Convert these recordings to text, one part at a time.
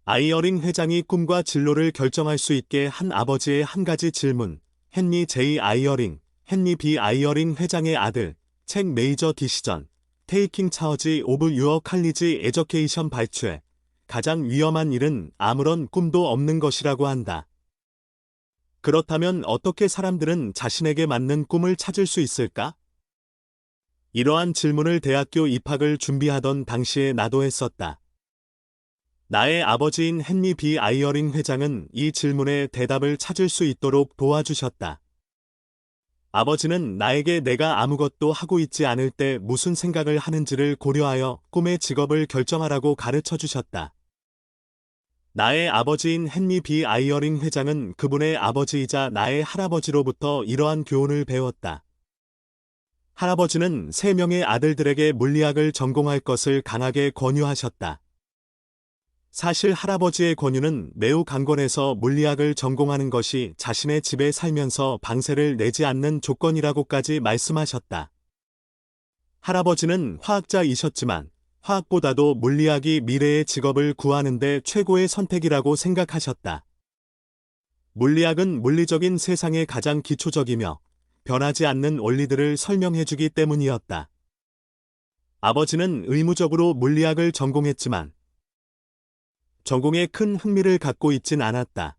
아이어링 회장이 꿈과 진로를 결정할 수 있게 한 아버지의 한 가지 질문. 헨리 J. 아이어링, 헨리 B. 아이어링 회장의 아들, 책 메이저 디시전, 테이킹 차어지 오브 유어 칼리지 에저케이션 발췌. 가장 위험한 일은 아무런 꿈도 없는 것이라고 한다. 그렇다면 어떻게 사람들은 자신에게 맞는 꿈을 찾을 수 있을까? 이러한 질문을 대학교 입학을 준비하던 당시에 나도 했었다. 나의 아버지인 헨리 B. 아이어링 회장은 이 질문에 대답을 찾을 수 있도록 도와주셨다. 아버지는 나에게 내가 아무것도 하고 있지 않을 때 무슨 생각을 하는지를 고려하여 꿈의 직업을 결정하라고 가르쳐 주셨다. 나의 아버지인 헨리 B. 아이어링 회장은 그분의 아버지이자 나의 할아버지로부터 이러한 교훈을 배웠다. 할아버지는 3명의 아들들에게 물리학을 전공할 것을 강하게 권유하셨다. 사실 할아버지의 권유는 매우 강건해서 물리학을 전공하는 것이 자신의 집에 살면서 방세를 내지 않는 조건이라고까지 말씀하셨다. 할아버지는 화학자이셨지만 화학보다도 물리학이 미래의 직업을 구하는 데 최고의 선택이라고 생각하셨다. 물리학은 물리적인 세상의 가장 기초적이며 변하지 않는 원리들을 설명해주기 때문이었다. 아버지는 의무적으로 물리학을 전공했지만 전공에 큰 흥미를 갖고 있진 않았다.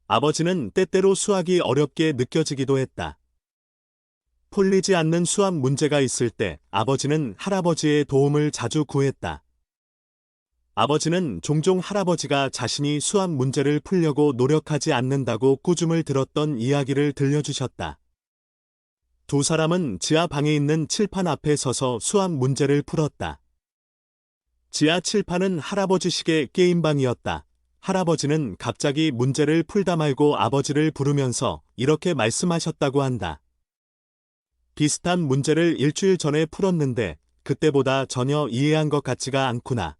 아버지는 때때로 수학이 어렵게 느껴지기도 했다. 풀리지 않는 수학 문제가 있을 때 아버지는 할아버지의 도움을 자주 구했다. 아버지는 종종 할아버지가 자신이 수학 문제를 풀려고 노력하지 않는다고 꾸중을 들었던 이야기를 들려주셨다. 두 사람은 지하 방에 있는 칠판 앞에 서서 수학 문제를 풀었다. 지하 칠판은 할아버지식의 게임방이었다. 할아버지는 갑자기 문제를 풀다 말고 아버지를 부르면서 이렇게 말씀하셨다고 한다. 비슷한 문제를 일주일 전에 풀었는데 그때보다 전혀 이해한 것 같지가 않구나.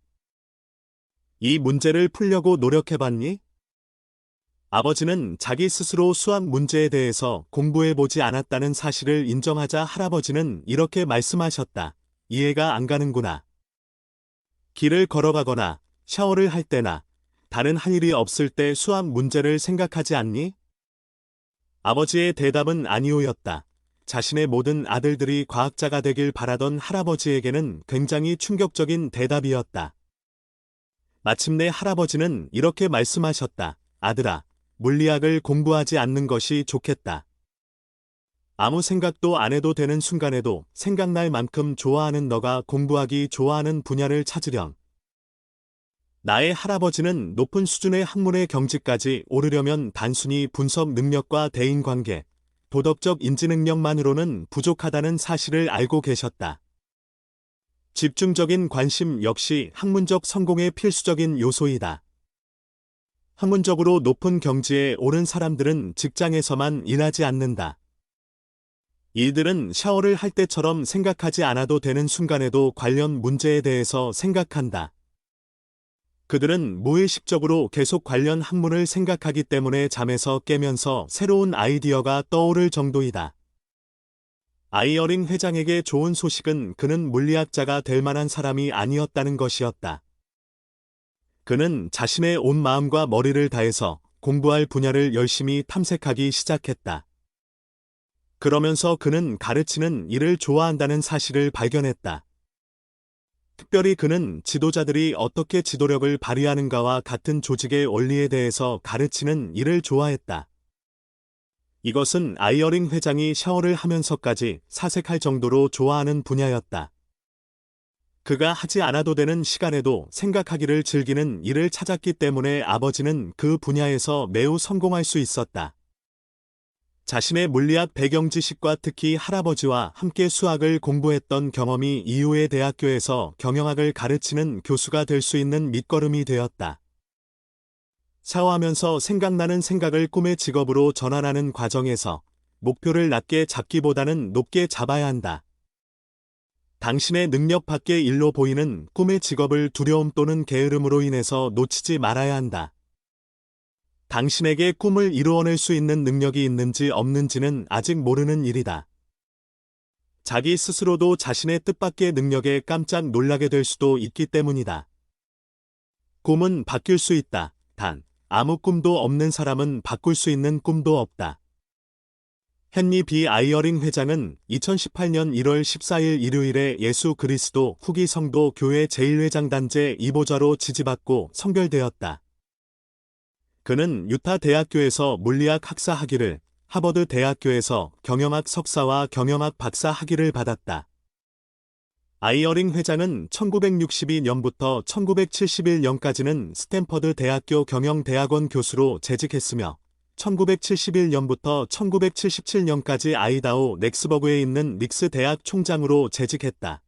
이 문제를 풀려고 노력해봤니? 아버지는 자기 스스로 수학 문제에 대해서 공부해보지 않았다는 사실을 인정하자 할아버지는 이렇게 말씀하셨다. 이해가 안 가는구나. 길을 걸어가거나 샤워를 할 때나 다른 할 일이 없을 때 수학 문제를 생각하지 않니? 아버지의 대답은 아니오였다. 자신의 모든 아들들이 과학자가 되길 바라던 할아버지에게는 굉장히 충격적인 대답이었다. 마침내 할아버지는 이렇게 말씀하셨다. 아들아, 물리학을 공부하지 않는 것이 좋겠다. 아무 생각도 안 해도 되는 순간에도 생각날 만큼 좋아하는 너가 공부하기 좋아하는 분야를 찾으렴. 나의 할아버지는 높은 수준의 학문의 경지까지 오르려면 단순히 분석 능력과 대인관계, 도덕적 인지 능력만으로는 부족하다는 사실을 알고 계셨다. 집중적인 관심 역시 학문적 성공의 필수적인 요소이다. 학문적으로 높은 경지에 오른 사람들은 직장에서만 일하지 않는다. 이들은 샤워를 할 때처럼 생각하지 않아도 되는 순간에도 관련 문제에 대해서 생각한다. 그들은 무의식적으로 계속 관련 학문을 생각하기 때문에 잠에서 깨면서 새로운 아이디어가 떠오를 정도이다. 아이어링 회장에게 좋은 소식은 그는 물리학자가 될 만한 사람이 아니었다는 것이었다. 그는 자신의 온 마음과 머리를 다해서 공부할 분야를 열심히 탐색하기 시작했다. 그러면서 그는 가르치는 일을 좋아한다는 사실을 발견했다. 특별히 그는 지도자들이 어떻게 지도력을 발휘하는가와 같은 조직의 원리에 대해서 가르치는 일을 좋아했다. 이것은 아이어링 회장이 샤워를 하면서까지 사색할 정도로 좋아하는 분야였다. 그가 하지 않아도 되는 시간에도 생각하기를 즐기는 일을 찾았기 때문에 아버지는 그 분야에서 매우 성공할 수 있었다. 자신의 물리학 배경 지식과 특히 할아버지와 함께 수학을 공부했던 경험이 이후의 대학교에서 경영학을 가르치는 교수가 될 수 있는 밑거름이 되었다. 샤워하면서 생각나는 생각을 꿈의 직업으로 전환하는 과정에서 목표를 낮게 잡기보다는 높게 잡아야 한다. 당신의 능력 밖의 일로 보이는 꿈의 직업을 두려움 또는 게으름으로 인해서 놓치지 말아야 한다. 당신에게 꿈을 이루어낼 수 있는 능력이 있는지 없는지는 아직 모르는 일이다. 자기 스스로도 자신의 뜻밖의 능력에 깜짝 놀라게 될 수도 있기 때문이다. 꿈은 바뀔 수 있다. 단, 아무 꿈도 없는 사람은 바꿀 수 있는 꿈도 없다. 헨리 B. 아이어링 회장은 2018년 1월 14일 일요일에 예수 그리스도 후기 성도 교회 제1회장 단제 2보좌로 지지받고 선결되었다. 그는 유타 대학교에서 물리학 학사 학위를, 하버드 대학교에서 경영학 석사와 경영학 박사 학위를 받았다. 아이어링 회장은 1962년부터 1971년까지는 스탠퍼드 대학교 경영대학원 교수로 재직했으며 1971년부터 1977년까지 아이다호 넥스버그에 있는 닉스 대학 총장으로 재직했다.